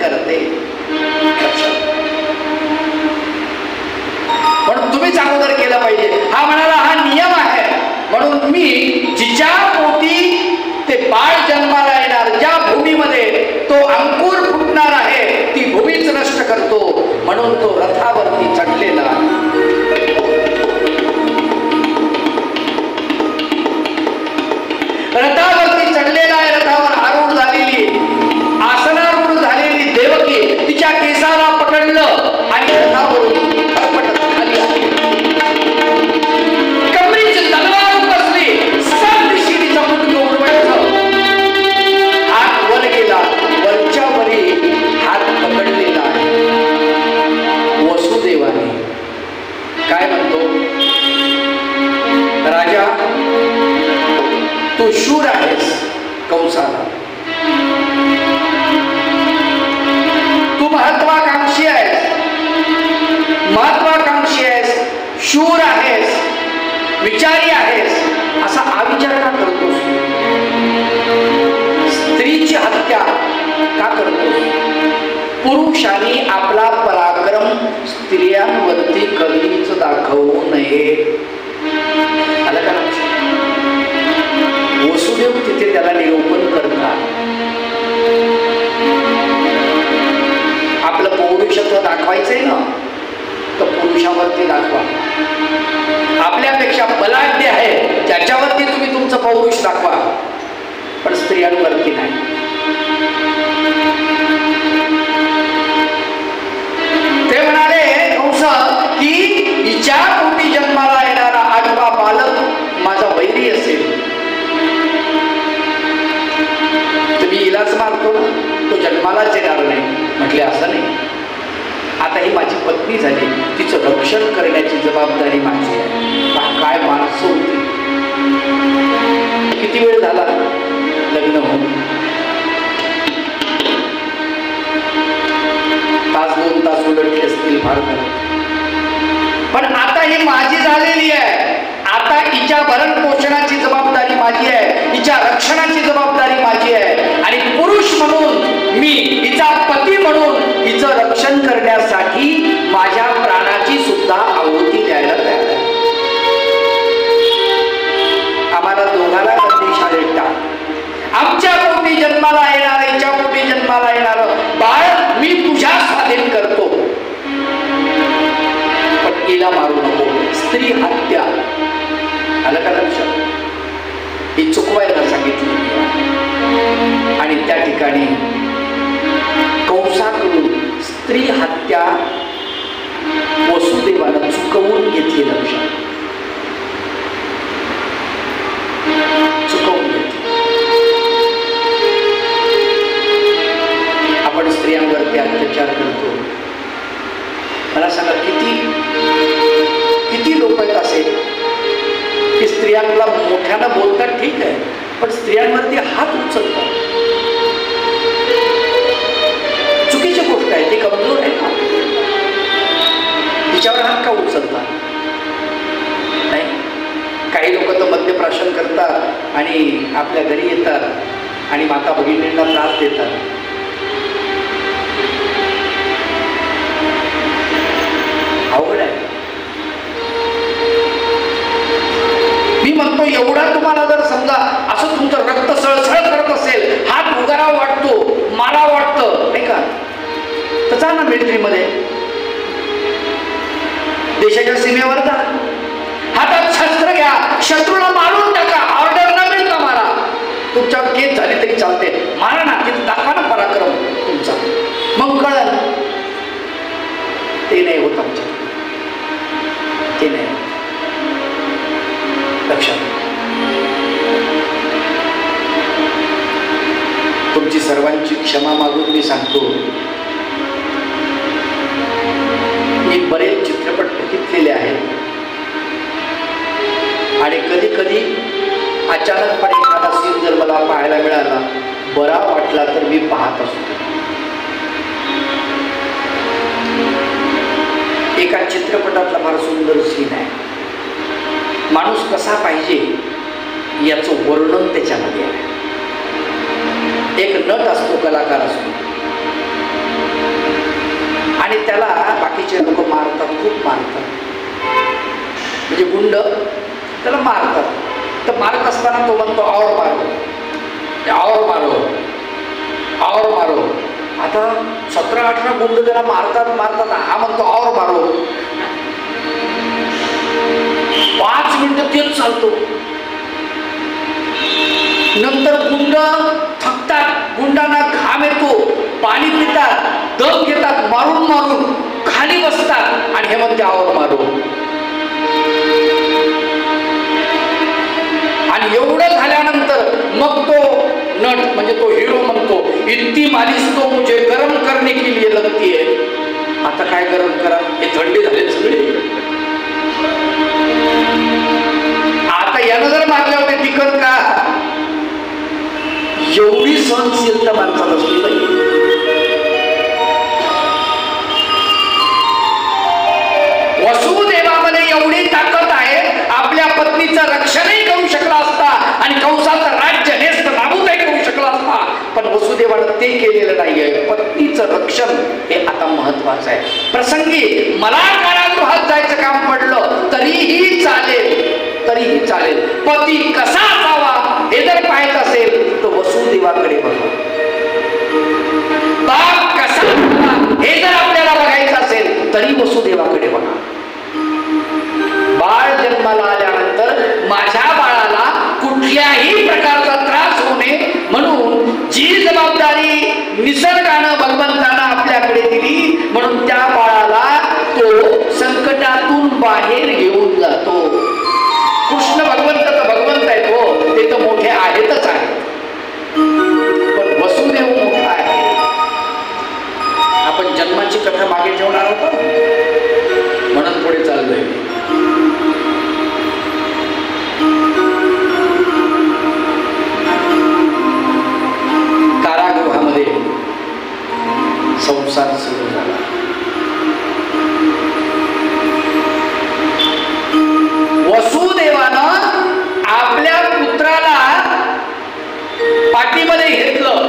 करते. पण तुम्हीच अगोदर केलं पाहिजे. हा म्हणाला हा नियम आहे, म्हणून मी जिच्या पोटी ते बाळ जन्माला येणार, ज्या भूमीमध्ये तो अंकुर फुटणार आहे ती भूमीच नष्ट करतो. म्हणून तो रथावरती चढलेला, रथावरती चढलेला आहे. रथावर आरूढ झालेली, आसनारूढ झालेली देवकी तिच्या केसाला पकडलं आणि रथावरून खाली आली. कमरेची तलवार बसली, सात दिशेने मुंडकं उडवायचं. हात वर गेला, वरच्या वरी हात पकडलेला आहे. वसुदेवाने काय म्हणतो, राजा तू शूर आहेस, कंसाला तू महत्वाकांक्षी आहेस, महत्वाकांक्षी आहेस, शूर आहेस, विचारी आहेस, असा अविचार का करतोस? स्त्रीची हत्या का करतोस? पुरुषांनी आपला पराक्रम स्त्रियांवरती कधीच दाखवू नये. आलं का लक्षात? वसुदेव तिथे त्याला निरूपण करतात. आपलं पौरुषत्व दाखवायचंय ना, तर पुरुषावरती दाखवा. आपल्यापेक्षा बलाढ्य आहे त्याच्यावरती तुम्ही तुमचं पौरुष दाखवा, पण स्त्रियांवरती नाही. ते म्हणाले कंस की हिच्या पोटी जन्माला येणारा आठवा बालक माझा वैरी असेल. तुम्ही हिलाच मारतो ना, तो जन्मालाच येणार नाही. म्हटले असं नाही, आता ही माझी पत्नी झाली, तिचं रक्षण करण्याची जबाबदारी माझी आहे. काय माणसं होती. किती वेळ झाला लग्न होऊन? तास 2 तास उलटले असतील फार. पण आता ही माझी झालेली आहे. आता हिच्या भरण पोषणाची जबाबदारी माझी आहे, हिच्या रक्षणाची जबाबदारी माझी आहे. आणि पुरुष म्हणून मी हिचा पती म्हणून हिचं रक्षण करण्यासाठी माझ्या प्राणाची सुद्धा आहुती द्यायला तयार आहे. आम्हाला दोघांना बंदी शाळेत टाक. आमच्या पोटी जन्माला येणार, हिच्या पोटी जन्माला येणार बाळ मी तुझ्या स्वाधीन करतो, पण हिला मारू नको. स्त्री हत्या, आलं का लक्षात? ही चुकवायला सांगितली. आणि त्या ठिकाणी कंसाकडून स्त्री हत्या वसुदेवानं चुकवून घेतली. लक्षात, चुकवून घेतली. आपण स्त्रियांवरती अत्याचार करतो. मला सांगा किती किती लोक आहेत असे की स्त्रियांना मोठ्यानं बोलतात, ठीक आहे, पण स्त्रियांवरती हात उचलतात. चुकीची गोष्ट आहे, ती कमजोर आहे ना. तिच्यावर हात का उचलतात? नाही, काही लोक तर मद्यप्राशन करतात आणि आपल्या घरी येतात आणि माता भगिनींना त्रास देतात. अवघड आहे. मी म्हणतो एवढा तुम्हाला जर समजा असं तुमचं रक्त सळसळ करत असेल, हात उगारावा वाटतो, मारा वाटतं, नाही का, तर जा ना मिलिटरीमध्ये, देशाच्या सीमेवर जा, हातात शस्त्र घ्या, शत्रूला मारून टाका, ऑर्डर न मिळता मारा. तुमच्यावर केस झाली तरी चालते, मारा ना, तिथे दाखवा ना पराक्रम तुमचा, मग कळलं. ते नाही होत आमच्या, ते नाही. लक्षात, तुमची सर्वांची क्षमा मागून मी सांगतो, मी बरेच चित्रपट बघितलेले आहेत आणि कधी कधी अचानकपणे एखादा सीन जर मला पाहायला मिळाला, बरा वाटला तर मी पाहत असतो. एका चित्रपटातला फार सुंदर सीन आहे. माणूस कसा पाहिजे याचं वर्णन त्याच्यामध्ये आहे. एक नट असतो, कलाकार असतो, आणि त्याला बाकीचे लोक मारतात, खूप मारतात, म्हणजे गुंड त्याला मारतात. तर मारत असताना तो म्हणतो और मारो, और मारो, और मारो. आता 17-18 गुंड त्याला मारतात मारतात, हा म्हणतो और मारो. 5 मिनिटं तेच चालतो. नंतर गुंड थकतात, गुंडांना घाम येतो, पाणी पितात, दम घेतात, मारून मारून खाली बसतात आणि हे म्हणते और मारो. आणि एवढं झाल्यानंतर मग तो नट म्हणजे तो हिरो म्हणतो, इतकी मालिश तो मुझे गरम करने के लिए लगती है. आता काय गरम करा, हे थंडी झाले सगळे. आता यानं जर मारले होते तिखट का, एवढी सहनशीलता माणसाला असली पाहिजे. वसुदेवामध्ये एवढी ताकद आहे, आपल्या पत्नीचं रक्षणही करू शकला असता आणि कंसाचं राज्य नेस्त नाबूदही करू शकला असता, पण वसुदेवानं ते केलेलं नाहीये. पत्नीचं रक्षण हे आता महत्वाचं आहे. प्रसंगी मला कारागृहात जायचं काम पडलं तरीही चालेल, तरीही चालेल. पती कसा असावा हे जर पाहायचं असेल तर वसुदेवाकडे बघा. बाप कसा असावा हे जर आपल्याला बघायचं असेल तरी वसुदेवाकडे बघा. बाळ जन्माला आल्यानंतर माझ्या बाळाला कुठल्याही प्रकारचा त्रास होऊ नये म्हणून जी जबाबदारी निसर्गानं भगवंतानं आपल्याकडे दिली, म्हणून त्या बाळाला तो संकटातून बाहेर घेऊन जातो. कृष्ण भगवंत तर भगवंत आहेत हो, ते तर मोठे आहेतच आहेत, पण वसुदेव मोठा आहे. आपण जन्माची कथा मागे ठेवणार होतो म्हणून पुढे चाललोय. कारागृहामध्ये संसार सुरू झाला. वसुदेवानं आपल्या पुत्राला पाठीमध्ये घेतलं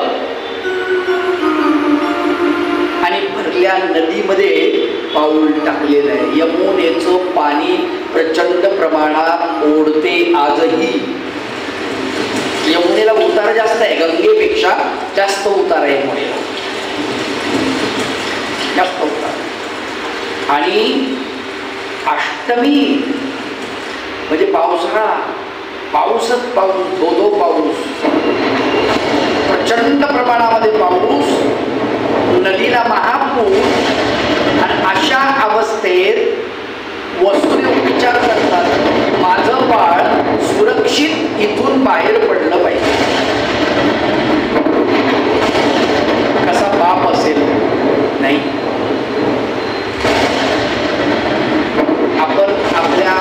आणि भरल्या नदीमध्ये पाऊल टाकलेलं आहे. यमुनेचं पाणी प्रचंड प्रमाणात ओढते आजही. यमुनेला उतार जास्त आहे, गंगेपेक्षा जास्त उतार आहे यमुनेला, जास्त उतार. आणि अष्टमी म्हणजे पावसाळा, पाऊसच पाऊस, धो पाऊस, प्रचंड प्रमाणामध्ये पाऊस, नदीला महापूर. आणि अशा अवस्थेत वसुदेव विचार करतात, माझं बाळ सुरक्षित इथून बाहेर पडलं पाहिजे. कसा बाप असेल नाही, आपण आपल्या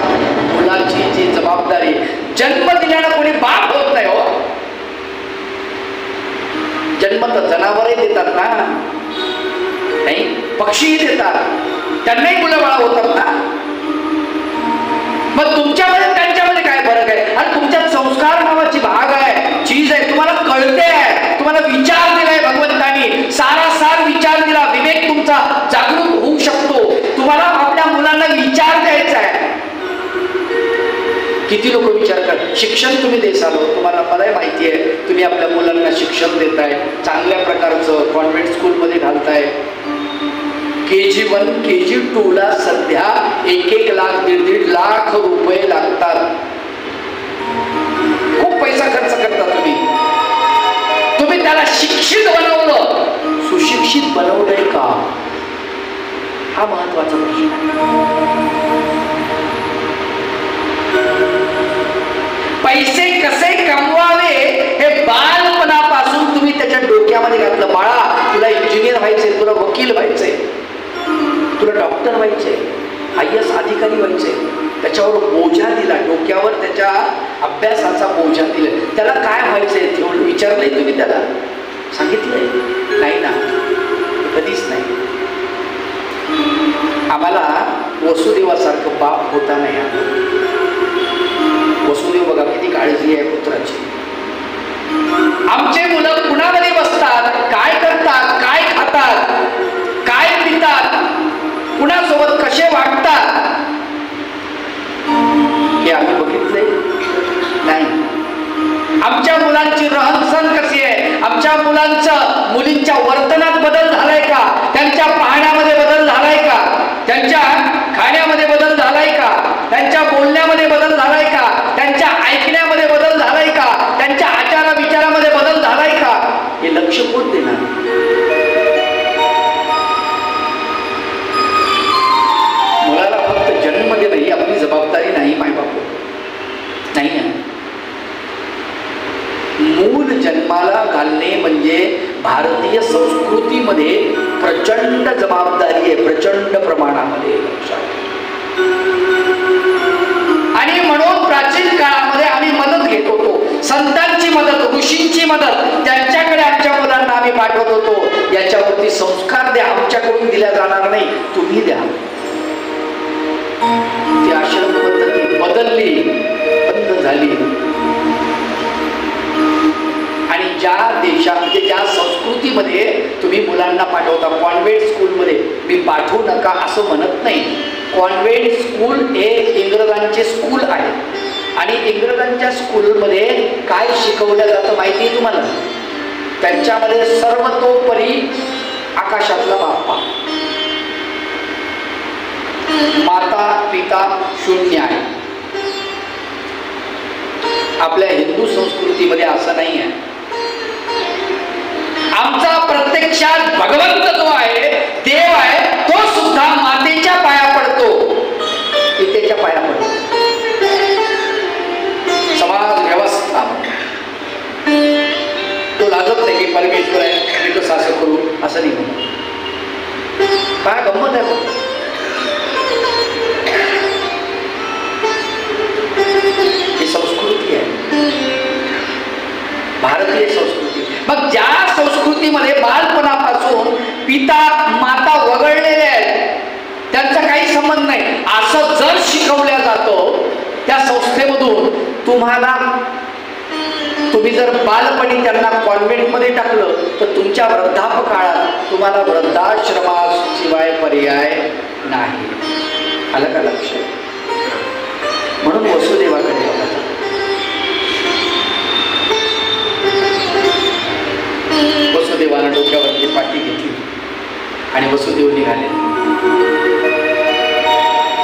मुलाची जी जबाबदारी, जन्म दिल्यानं कोणी बाप होत नाही हो. जन्म तर जनावरही देतात ना, नाही पक्षीही देतात, त्यांनाही मुलं बाळ होतात ना. मग तुमच्यामध्ये त्यांच्यामध्ये काय फरक आहे? आणि तुमच्यात संस्कार नावाची भाग आहे, चीज आहे, तुम्हाला कळते आहे, तुम्हाला विचार दिलाय भगवंतानी, सारासार विचार दिला, विवेक तुमचा जागृत होऊ शकतो. तुम्हाला आपल्या मुलांना विचार द्यायचा आहे. किती लोक विचार करतात, शिक्षण तुम्ही देसाल, तुम्हाला मलाही माहिती आहे, तुम्ही आपल्या मुलांना शिक्षण देताय, चांगल्या प्रकारचं कॉन्व्हेंट स्कूलमध्ये घालताय. KG1 KG2 ला सध्या 1-1 लाख 1.5 लाख रुपये लागतात. खूप पैसा खर्च करता तुम्ही. तुम्ही त्याला शिक्षित बनवलं, सुशिक्षित बनवलंय का, हा महत्वाचा प्रश्न. पैसे कसे कमवावे हे बालपणापासून तुम्ही त्याच्या डोक्यामध्ये घातलं. बाळा तुला इंजिनियर व्हायचंय, तुला वकील व्हायचंय, तुला डॉक्टर व्हायचंय, IAS अधिकारी व्हायचंय, त्याच्यावर बोजा दिला, डोक्यावर त्याच्या अभ्यासाचा बोजा दिला. त्याला काय व्हायचंय तेवढं विचारलंय तुम्ही, त्याला सांगितलंय नाही ना, कधीच नाही. आम्हाला वसुदेवासारखं बाप होता नाही आला. वसुदेव बघा किती काळजी आहे पुत्राची. आमचे मुलं कुणामध्ये बसतात, काय करतात, काय खातात, काय पितात, त्यांच्या वर्तनात बदल झालाय का, त्यांच्या पाहण्यामध्ये बदल झालाय का, त्यांच्या खाण्यामध्ये बदल झालाय का, त्यांच्या बोलण्यामध्ये बदल झालाय का, त्यांच्या ऐकण्यामध्ये बदल झालाय का, त्यांच्या आचार विचारामध्ये बदल झालाय का, हे लक्ष कोण देणार? मुलाला फक्त जन्म देणं ही आपली जबाबदारी नाही मायबाप, नाही आहे. मूल जन्माला घालणे म्हणजे भारतीय संस्कृतीमध्ये प्रचंड जबाबदारी आहे, प्रचंड प्रमाणामध्ये. आणि म्हणून प्राचीन काळामध्ये आम्ही मदत घेत होतो, संतांची मदत, ऋषींची मदत, त्यांच्याकडे आमच्या मुलांना आम्ही पाठवत होतो. याच्यावरती संस्कार द्या, आमच्याकडून दिल्या जाणार नाही, तुम्ही द्या. ती आश्रम पद्धती बदलली, बंद झाली. आणि ज्या देशामध्ये, ज्या संस्कृतीमध्ये तुम्ही मुलांना पाठवता, कॉन्व्हेंट स्कूलमध्ये मी पाठवू नका असं म्हणत नाही. कॉन्व्हेंट स्कूल हे इंग्रजांचे स्कूल आहे. आणि इंग्रजांच्या स्कूलमध्ये काय शिकवलं जातं माहिती आहे तुम्हाला? त्यांच्यामध्ये सर्वतोपरी आकाशातला बाप्पा, माता पिता शून्य आहे. आपल्या हिंदू संस्कृतीमध्ये असं नाही आहे. आमचा प्रत्यक्षात भगवंत जो आहे, देव आहे, तो सुद्धा मातेच्या पाया पडतो, पितेच्या पाया पडतो. समाज व्यवस्था तो लाजत नाही की परमेश्वर आहे, मी कसं असं करू, असं नाही म्हणून. काय गंमत आहे बघ. ही संस्कृती आहे, भारतीय संस्कृती. मग ज्या संस्कृतीमध्ये बालपणापासून पिता माता वगळलेले आहेत, त्यांचा काही संबंध नाही, असं जर शिकवल्या जातं त्या संस्थेमधून, तुम्ही जर बालपणी त्यांना कॉन्व्हेंटमध्ये टाकलं तर तुमच्या वृद्धापकाळात तुम्हाला वृद्धाश्रमाशिवाय पर्याय नाही. आलं का लक्ष? म्हणून वसुदेवाकडे बघा. वसुदेवानं डोक्यावरती पाठी घेतली आणि वसुदेव निघाले.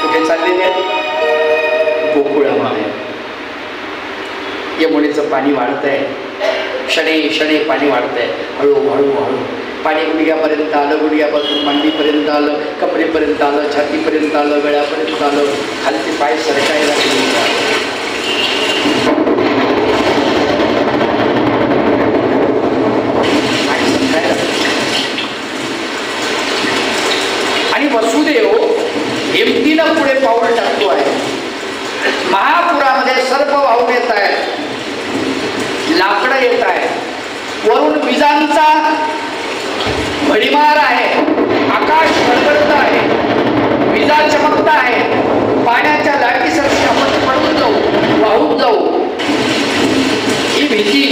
कुठे चाललेले आहेत? गोकुळामध्ये. यमुनेचं पाणी वाढत आहे, क्षणे क्षणे पाणी वाढत आहे. हळूहळू हळू पाणी गुडघ्यापर्यंत आलं, गुडघ्यापासून मांडीपर्यंत आलं, कमरेपर्यंत आलं, छातीपर्यंत आलं, गळ्यापर्यंत आलं, खालचे पाय सरकायला गेले. आणि वसुदेव हिमतीनं पुढे पाऊल टाकतो आहे. महापुरामध्ये सर्प वाहून येत आहेत, लाकडं येत आहेत, वरून विजांचा भडीमार आहे, आकाश गडगडत आहे, विजा चमकत आहे. पाण्याच्या लाटीसारखी आपण पडून जाऊ, वाहून जाऊ, ही भीती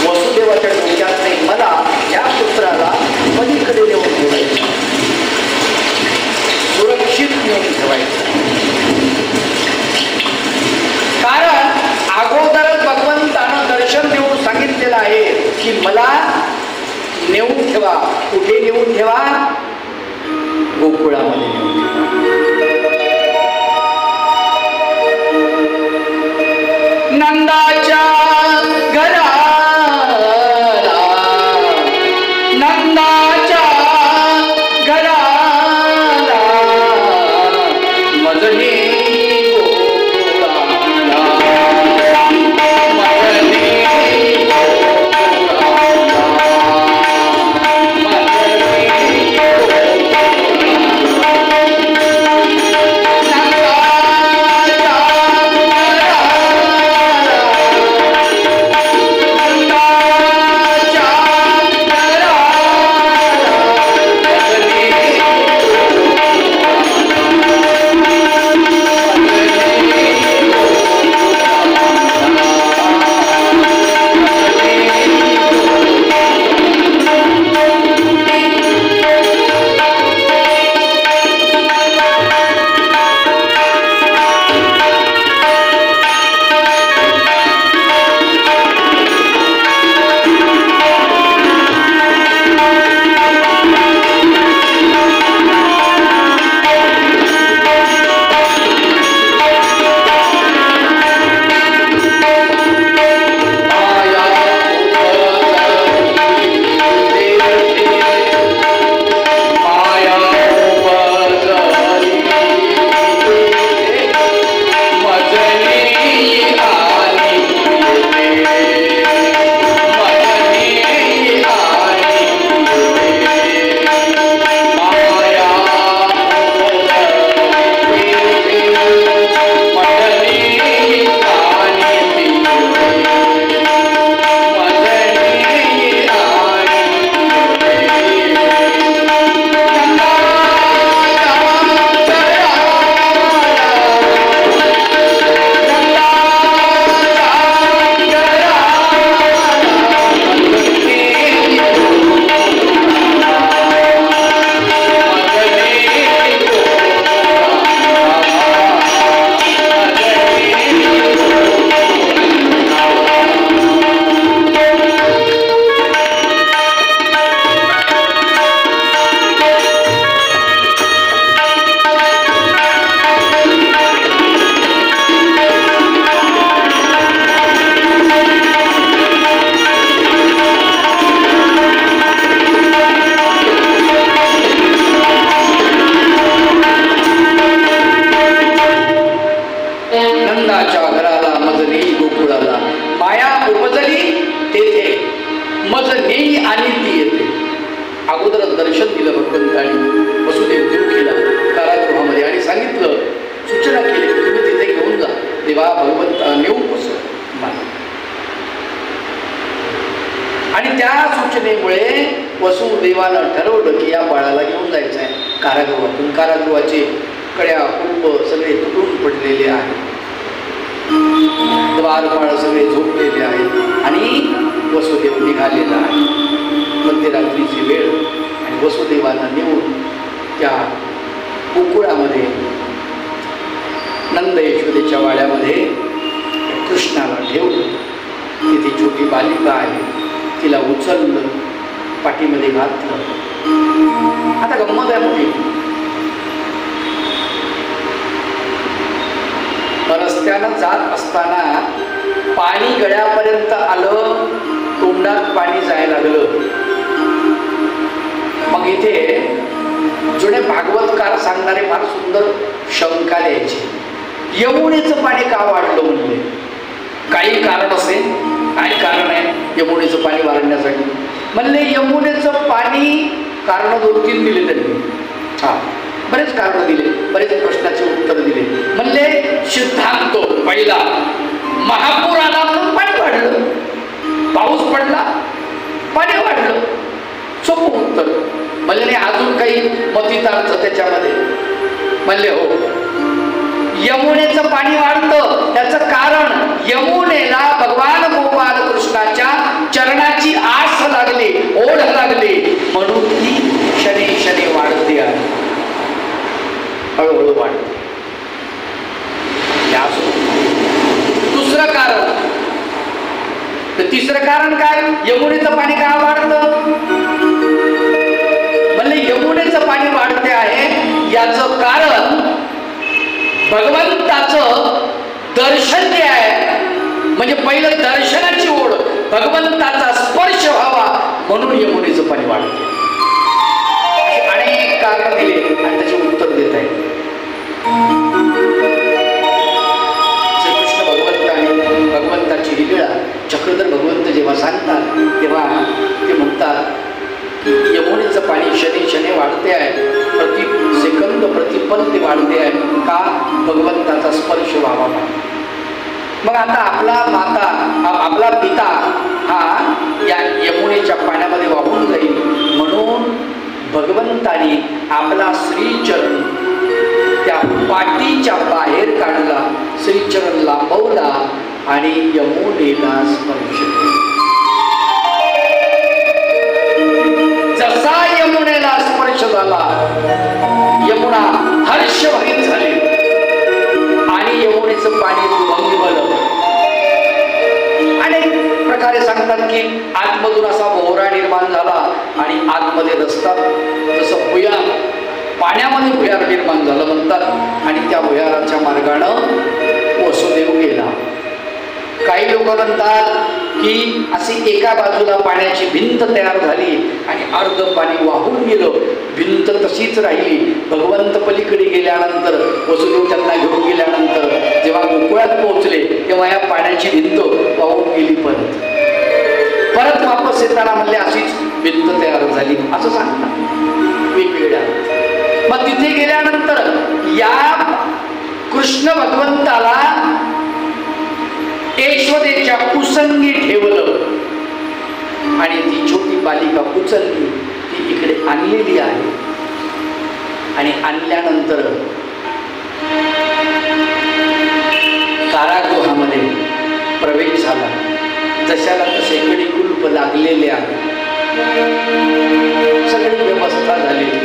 वसुदेवाच्या डोक्यात नाही. मला या पुत्राला पलीकडे नेऊन ठेवायचं, सुरक्षित नेऊन ठेवायचं. कारण अगोदरच भगवंतानं दर्शन देऊन सांगितलेलं आहे की मला नेऊन ठेवा. कुठे नेऊन ठेवा? गोकुळामध्ये नेऊन ठेवा. नंदाच्या घराला, नंदाच्या घराला मजली दर्शन दिलं भगवंतांनी वसुदेव देवकीला कारागृहामध्ये आणि सांगितलं, सूचना केली की तुम्ही तिथे घेऊन जा. तेव्हा भगवंत नेऊन बसला आणि त्या सूचनेमुळे वसुदेवानं ठरवलं की या बाळाला घेऊन जायचं आहे कारागृहातून. कारागृहाचे कड्या कुंभ सगळे तुटून पडलेले आहेत, द्वारपाळ सगळे झोपलेले आहेत आणि वसुदेव निघालेला आहे. मध्यरात्रीची वेळ आणि वसुदेवानं नेऊन त्या गोकुळामध्ये नंद यशोदेच्या वाड्यामध्ये कृष्णाला ठेवलं. तिथे छोटी बालिका आहे, तिला उचललं, पाठीमध्ये घातलं. आता गंमत आहे मोठी. रस्त्यानं जात असताना पाणी गळ्यापर्यंत आलं, तोंडात पाणी जायला लागलं. मग इथे जुने भागवतकार सांगणारे फार सुंदर शंका द्यायचे, यमुनेचं पाणी का वाढलं म्हणले. काही कारण असेल, काय कारण आहे यमुनेचं पाणी वाढण्यासाठी म्हणले. यमुनेचं पाणी कारण 2-3 दिले त्यांनी. बरेच कारण दिले, बरेच प्रश्नाचे उत्तर दिले. म्हणले सिद्धांत पहिला, महापूर आला म्हणून पाणी वाढलं, पाऊस पडला पाणी वाढलं, सोपं उत्तर. म्हणले अजून काही मतितार्थ त्याच्यामध्ये. म्हणले हो, यमुनेचं पाणी वाढतं त्याचं कारण यमुनेला भगवान गोपाल कृष्णाच्या चरणाची आस लागली, ओढ लागली, म्हणून ती शनी शनी वाढते आहे, हळूहळू वाढते. दुसरं कारण, तर तिसरं कारण काय, यमुनेचं पाणी का वाढतं. म्हणजे यमुनेचं पाणी वाढते आहे याचं कारण भगवंताचं दर्शन जे आहे, म्हणजे पहिलं दर्शनाची ओढ, भगवंताचा स्पर्श व्हावा म्हणून यमुनेचं पाणी वाढते. अनेक कारण दिले आणि त्याचे उत्तर देत आहे. श्रीकृष्ण भगवंताने भगवंताची लीला चक्रधर भगवंत जेव्हा सांगतात तेव्हा ते म्हणतात की यमुनेचं पाणी शनी शनी वाढते आहे, प्रति सेकंद प्रतिपल ते वाढते आहे. का, भगवंताचा स्पर्श व्हावा. मग आता आपला पिता हा या यमुनेच्या पाण्यामध्ये वाहून जाईल म्हणून भगवंताने आपला श्रीचरण त्या पाटीच्या बाहेर काढला, श्रीचरण लांबवला आणि यमुनेला स्पर्श केला. जसा यमुनेला स्पर्श झाला, यमुना हर्षभरीत झाली आणि यमुनेचं पाणी दुभंगलं. अनेक प्रकारे सांगतात की आतमधून असा भोवरा निर्माण झाला आणि आतमध्ये रस्ता, जसं भुयार, पाण्यामध्ये भुयार निर्माण झालं म्हणतात आणि त्या भुयाराच्या मार्गानं वसुदेव गेला. काही लोक म्हणतात की अशी एका बाजूला पाण्याची भिंत तयार झाली आणि अर्ध पाणी वाहून गेलं, भिंत तशीच राहिली. भगवंत पलीकडे गेल्यानंतर, वसुदेव त्यांना घेऊन गेल्यानंतर जेव्हा गोकुळात पोहोचले तेव्हा या पाण्याची भिंत वाहून गेली. परत वापस येताना म्हणले अशीच भिंत तयार झाली असं सांगतात वेगवेगळ्या. मग तिथे गेल्यानंतर या कृष्ण भगवंताला यशोदेच्या कुसंगी ठेवलं आणि ती छोटी बालिका उचलली, ती इकडे आणलेली आहे. आणि आणल्यानंतर कारागृहामध्ये प्रवेश झाला. जशाला तसे कडे कुलूप लागलेले आहे, सगळी व्यवस्था झालेली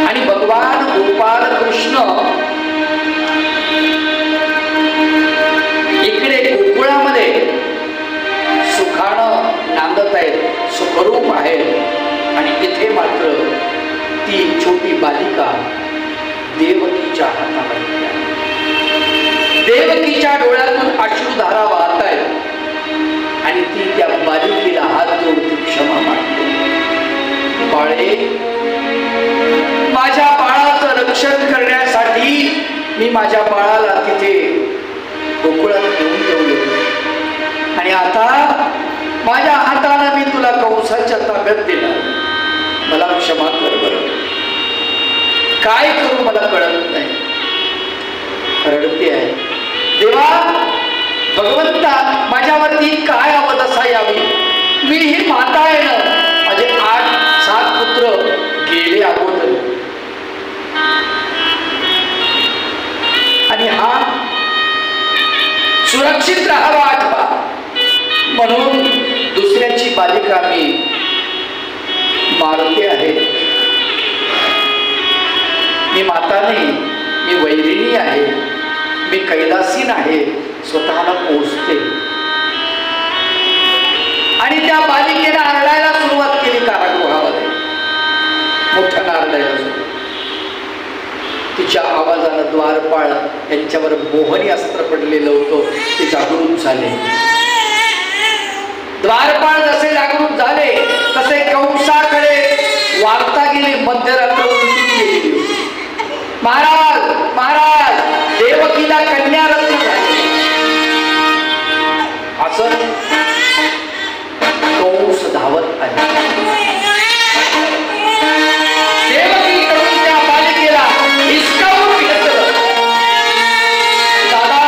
आणि भगवान गोपाल कृष्ण इकडे गोकुळामध्ये सुखानं नांदत आहेत, सुखरूप आहेत. आणि इथे मात्र ती छोटी बालिका देवकीच्या हातामध्ये आहे. देवकीच्या डोळ्यातून अश्रुधारा वाहत आहेत आणि ती त्या बालिकेला हात जोडून क्षमा मागते. बाळे, माझ्या बाळाचं रक्षण करण्यासाठी मी माझ्या बाळाला तिथे गोकुळात घेऊन ठेवलं आणि आता माझ्या हाताला मी तुला कंसाच्या ताब्यात देणार, मला क्षमा कर बरं, काय करू मला कळत नाही. रडते आहे. देवा भगवंता, माझ्यावरती काय अवदशा यावी, मी ही माता आहे ना, माझे 8-7 पुत्र गेले अगोदर, आणि हा सुरक्षित राहावा 8वा म्हणून दुसऱ्याची बालिका मी मारते आहे. मी माता नाही, मी वैरिणी आहे, मी कैलासीन आहे, स्वतःला पोचते. आणि त्या बालिकेने आरडायला सुरुवात केली कारागृहामध्ये, मोठ्या आरडायला सुरुवात. तिच्या आवाजानं द्वारपाळ यांच्यावर मोहनी अस्त्र पडलेलं होतं, ते जागृत झाले. द्वारपाळ जसे जागृत झाले तसे कंसाकडे वार्ता गेली, मध्यरात्र उलटून गेली. महाराज महाराज, देवकीला कन्यारत्न झाली. असं कंस धावत आले. देवकीकडून त्या बालिकेला हिसकावून घेतलं. दादा,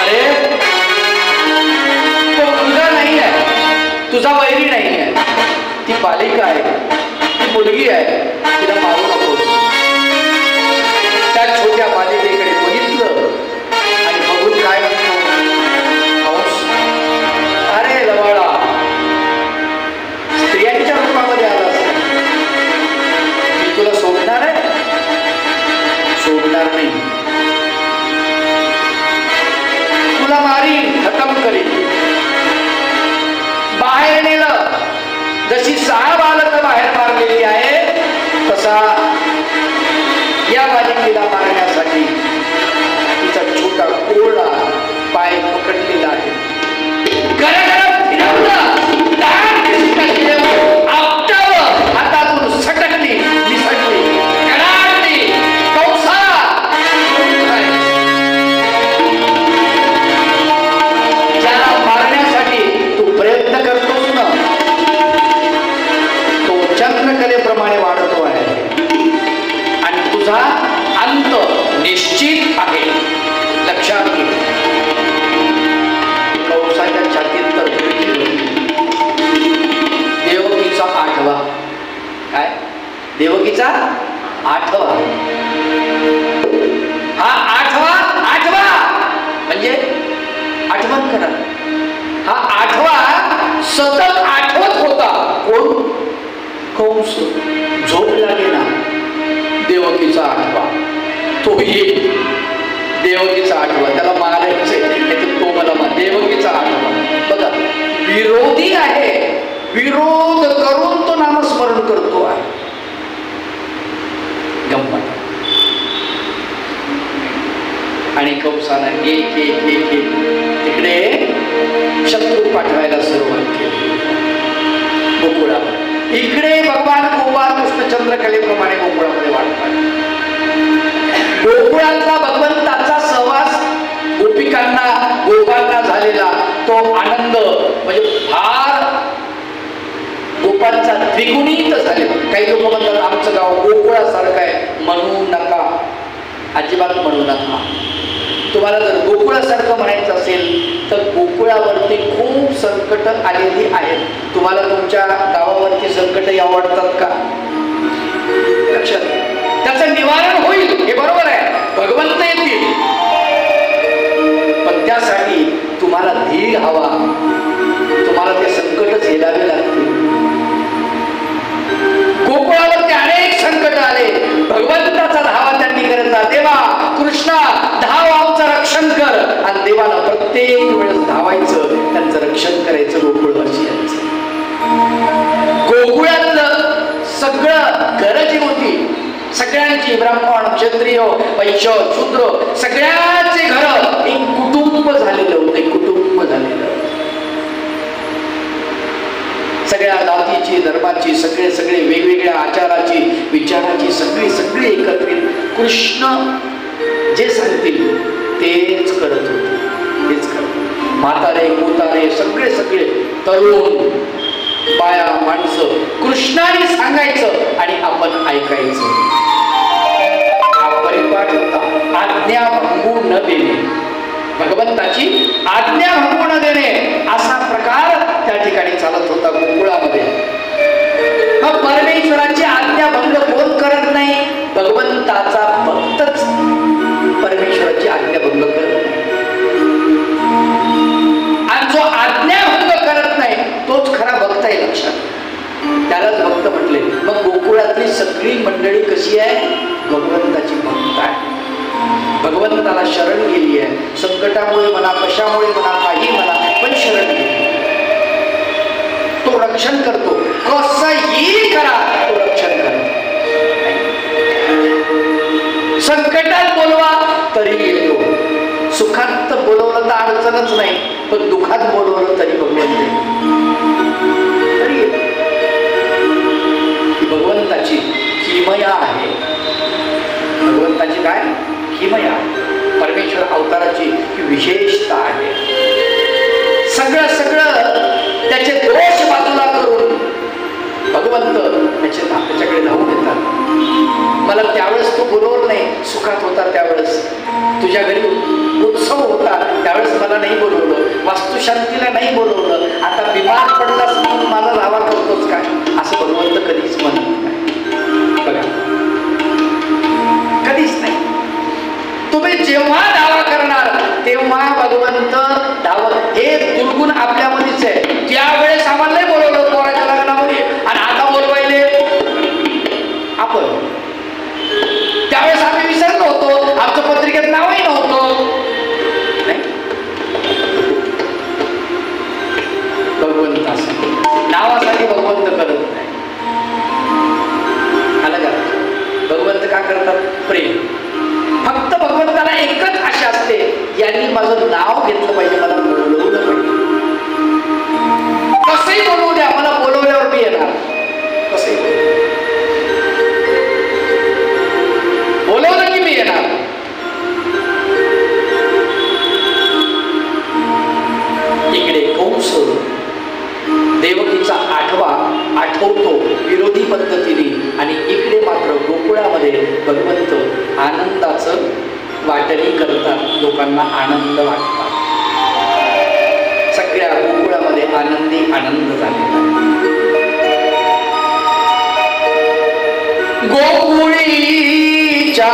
अरे तो मुलगा नाही आहे, तुझा वैरी नाही आहे, ती बालिका आहे, ती मुलगी आहे, तिला मारू नकोस. त्या छोट्या बालिकेकडे बघितलं आणि बघून काय म्हणतो, अरे लवाळा, स्त्रियांच्या रूपामध्ये आला असता, मी तुला सोडणार आहे? सोडणार नाही, तुला मारीन, खतम करीन. बाहेर नेलं, जशी 6 बालकं बाहेर मारलेली आहे, तसा या बालिकेला मारण्यासाठी तिचा छोटा कोरडा पाय पकडलेला आहे. हातातून सटकली, निसटली, कडाडली. कंसा, ज्याला मारण्यासाठी तू प्रयत्न करतोस ना, तो चंद्रकलेप्रमाणे वाढतो आहे आणि तुझा अंत निश्चित आहे, लक्षात घे. कंसाच्या छातीत तर देवकीचा 8वा, काय देवकीचा 8वा, हा 8वा म्हणजे आठवण करा, हा 8वा सतत आठवत होता. कोण? कंस. झोप लागे ना, देवकीचा 8वा, तो येईल. देवकीचा 8वा, त्याला मारायचे, तो मला देवकीचा 8वा. बघा, विरोधी आहे, विरोध करून तो नामस्मरण करतो आहे. गंमत. आणि कंसाला एक तिकडे शत्रू पाठवायला सुरुवात केली गोकुळावर. इकडे भगवान गोपाळ कृष्ण चंद्रकलेप्रमाणे गोकुळामध्ये वाढतात. गोकुळातला भगवंताचा सहवास गोपिकांना, गोपांना झालेला तो आनंद म्हणजे फार गोपांचा द्विगुणित झालेला. काही लोक म्हणतात आमचं गाव गोकुळासारखं आहे, म्हणू नका, अजिबात म्हणू नका. तुम्हाला जर गोकुळासारखं म्हणायचं असेल तर गोकुळावरती खूप संकट आलेली आहेत. तुम्हाला तुमच्या गावावरती संकट आवडतात का? लक्षात, त्याचं निवारण होईल हे बरोबर आहे, भगवंत येतील, पण त्यासाठी तुम्हाला धीर हवा, तुम्हाला ते संकट झेलावे लागतील. गोकुळावरती अनेक संकट आले, भगवंताचा धावा त्यांनी करायचा. देवा कृष्णा धाव, आमचं रक्षण कर. आणि देवाला प्रत्येक वेळेस धावायचं, त्यांचं रक्षण करायचं गोकुळवासियांचं. गोकुळातलं सगळं घर जी होती, सगळ्यांची, ब्राह्मण, क्षत्रिय, वैश्य, शूद्र, सगळ्यांचे घर एक कुटुंब झालेलं होतं, एक कुटुंब झालेलं. सगळ्या जातीची, धर्माची, सगळे वेगवेगळ्या आचाराची, विचाराची, सगळी एकत्रित कृष्ण जे सांगतील तेच करत होते, तेच करत. म्हातारे, कोतारे, सगळे तरुण बाया माणसं कृष्णाने सांगायचं आणि आपण ऐकायचं. हा परिपाठ होता आज्ञा भंगू न देणे, भगवंताची आज्ञा भंगू न देणे असा प्रकार त्या ठिकाणी चालत होता गोकुळामध्ये. मग परमेश्वराची आज्ञा भंग कोण करत नाही? भगवंताचा भक्तच परमेश्वराची आज्ञा भंग करत नाही. आणि जो आज्ञा भंग करत नाही तोच खरा भक्त आहे, लक्षात. त्यालाच भक्त म्हटले. मग गोकुळातली सगळी मंडळी कशी आहे? भगवंताची भक्त आहे, भगवंताला शरण गेली आहे. संकटामुळे म्हणा, कशामुळे म्हणा, काही म्हणा, पण शरण गेली. तो रक्षण करतो, कसंही करा तो रक्षण करतो. संकटात बोलवा तरी येतो, सुखात बोलवलं तर अडचणच नाही, पण दुःखात बोलवलं तरी भगवंत तरी येतो. भगवंताची किमया आहे. भगवंताची काय किमया? परमेश्वर अवताराची ही विशेषता आहे. सगळं त्याचे दोष बाजूला करून भगवंत त्याच्याकडे धावून येतात. मला त्यावेळेस तू बोलवलं नाही, सुखात होता त्यावेळेस, तुझ्या घरी उत्सव होता त्यावेळेस मला नाही बोलवलं, वास्तुशांतीला नाही बोलवलं, आता बिमार पडलास म्हणून मला धावा करतोच काय? असं भगवंत कधीच म्हणत नाही. बघा, कधीच नाही. तुम्ही जेव्हा दावा करणार तेव्हा भगवंत धावत. हे दुर्गुण आपल्यामध्येच आहे. त्यावेळेस आम्हाला नाही बोलवलं पोराच्या लग्नामध्ये आणि आता बोलवायले आपण. त्यावेळेस आम्ही विसरलो होतो, आमच्या पत्रिकेत नावही नव्हतं. भगवंत असं नावासाठी भगवंत करत नाही. आलं का? भगवंत का करतात? प्रेम. फक्त भगवंताला एकच आशा असते, यांनी माझं नाव घेतलं पाहिजे, मला बोलवलं पाहिजे. कसंही बोलवू द्या, मला बोलवल्यावर मी येणार. कसंही बोलवलं की मी येणार. इकडे कंस देवकीचा आठवतो विरोधी पद्धतीने, आणि इकडे मात्र गोकुळामध्ये भगवंत आनंदाचं वाटणी करतात. लोकांना आनंद वाटतात. सगळ्या गोकुळामध्ये आनंदी आनंद झालेला. गोकुळीच्या